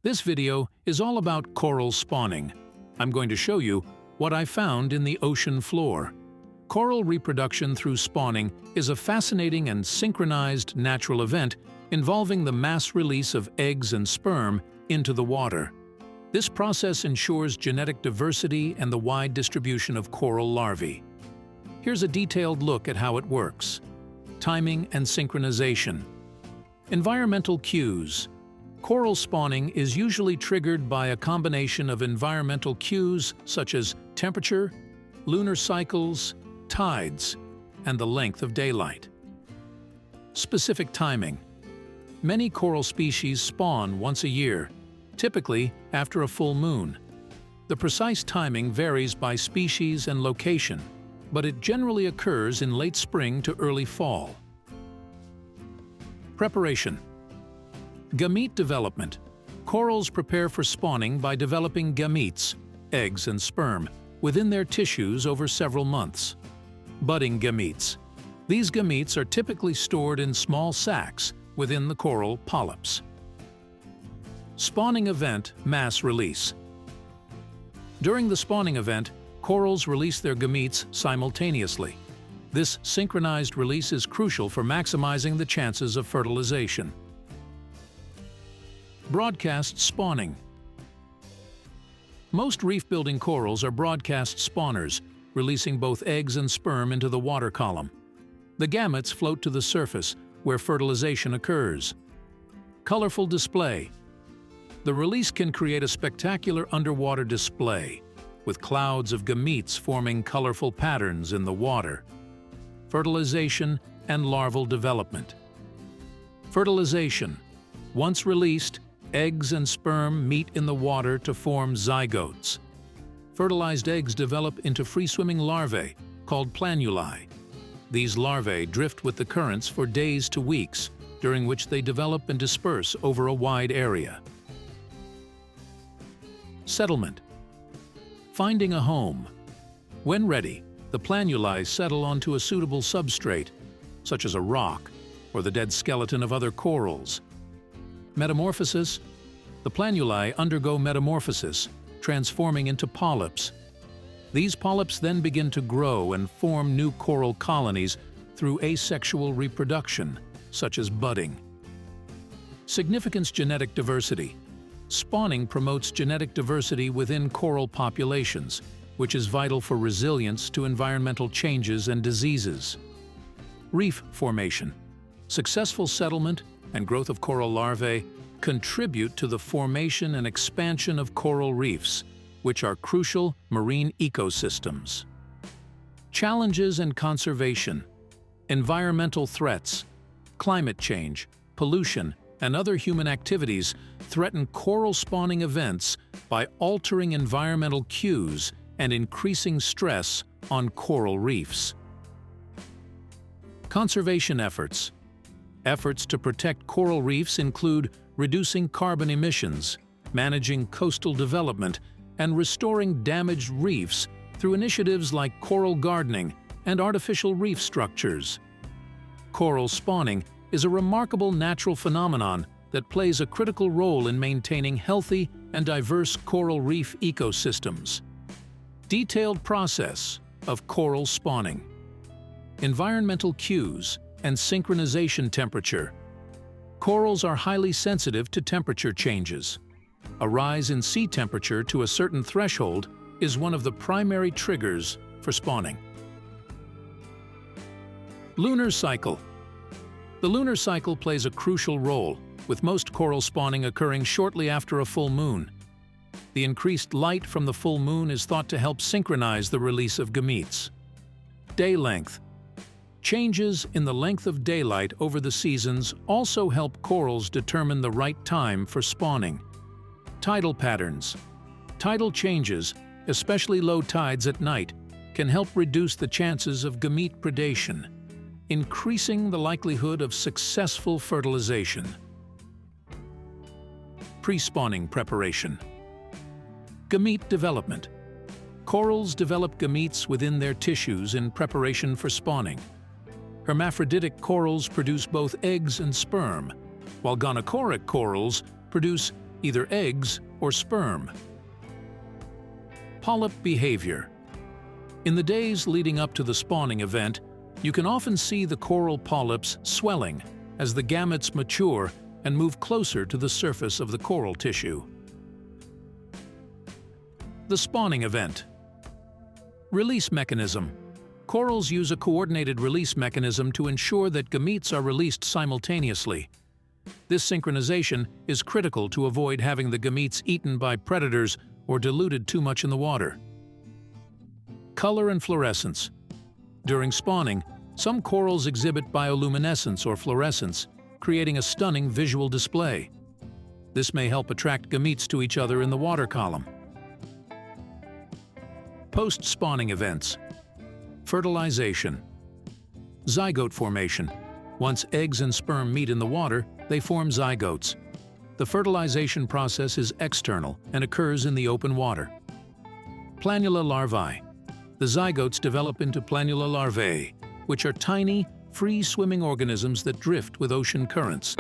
This video is all about coral spawning. I'm going to show you what I found in the ocean floor. Coral reproduction through spawning is a fascinating and synchronized natural event involving the mass release of eggs and sperm into the water. This process ensures genetic diversity and the wide distribution of coral larvae. Here's a detailed look at how it works. Timing and synchronization. Environmental cues. Coral spawning is usually triggered by a combination of environmental cues such as temperature, lunar cycles, tides, and the length of daylight. Specific timing. Many coral species spawn once a year, typically after a full moon. The precise timing varies by species and location, but it generally occurs in late spring to early fall. Preparation. Gamete development. Corals prepare for spawning by developing gametes, eggs and sperm, within their tissues over several months. Budding gametes. These gametes are typically stored in small sacs within the coral polyps. Spawning event mass release. During the spawning event, corals release their gametes simultaneously. This synchronized release is crucial for maximizing the chances of fertilization. Broadcast spawning. Most reef-building corals are broadcast spawners, releasing both eggs and sperm into the water column. The gametes float to the surface, where fertilization occurs. Colorful display. The release can create a spectacular underwater display, with clouds of gametes forming colorful patterns in the water. Fertilization and larval development. Fertilization. Once released, eggs and sperm meet in the water to form zygotes. Fertilized eggs develop into free-swimming larvae, called planulae. These larvae drift with the currents for days to weeks, during which they develop and disperse over a wide area. Settlement. Finding a home. When ready, the planulae settle onto a suitable substrate, such as a rock or the dead skeleton of other corals. Metamorphosis. The planulae undergo metamorphosis, transforming into polyps. These polyps then begin to grow and form new coral colonies through asexual reproduction, such as budding. Significance genetic diversity. Spawning promotes genetic diversity within coral populations, which is vital for resilience to environmental changes and diseases. Reef formation. Successful settlement and growth of coral larvae contribute to the formation and expansion of coral reefs, which are crucial marine ecosystems. Challenges and conservation. Environmental threats. Climate change, pollution, and other human activities threaten coral spawning events by altering environmental cues and increasing stress on coral reefs. Conservation efforts. Efforts to protect coral reefs include reducing carbon emissions, managing coastal development, and restoring damaged reefs through initiatives like coral gardening and artificial reef structures. Coral spawning is a remarkable natural phenomenon that plays a critical role in maintaining healthy and diverse coral reef ecosystems. Detailed process of coral spawning. Environmental cues and synchronization temperature. Corals are highly sensitive to temperature changes. A rise in sea temperature to a certain threshold is one of the primary triggers for spawning. Lunar cycle. The lunar cycle plays a crucial role, with most coral spawning occurring shortly after a full moon. The increased light from the full moon is thought to help synchronize the release of gametes. Day length. Changes in the length of daylight over the seasons also help corals determine the right time for spawning. Tidal patterns. Tidal changes, especially low tides at night, can help reduce the chances of gamete predation, increasing the likelihood of successful fertilization. Pre-spawning preparation. Gamete development. Corals develop gametes within their tissues in preparation for spawning. Hermaphroditic corals produce both eggs and sperm, while gonochoric corals produce either eggs or sperm. Polyp behavior. In the days leading up to the spawning event, you can often see the coral polyps swelling as the gametes mature and move closer to the surface of the coral tissue. The spawning event. Release mechanism. Corals use a coordinated release mechanism to ensure that gametes are released simultaneously. This synchronization is critical to avoid having the gametes eaten by predators or diluted too much in the water. Color and fluorescence. During spawning, some corals exhibit bioluminescence or fluorescence, creating a stunning visual display. This may help attract gametes to each other in the water column. Post-spawning events. Fertilization. Zygote formation. Once eggs and sperm meet in the water, they form zygotes. The fertilization process is external and occurs in the open water. Planula larvae. The zygotes develop into planula larvae, which are tiny, free-swimming organisms that drift with ocean currents.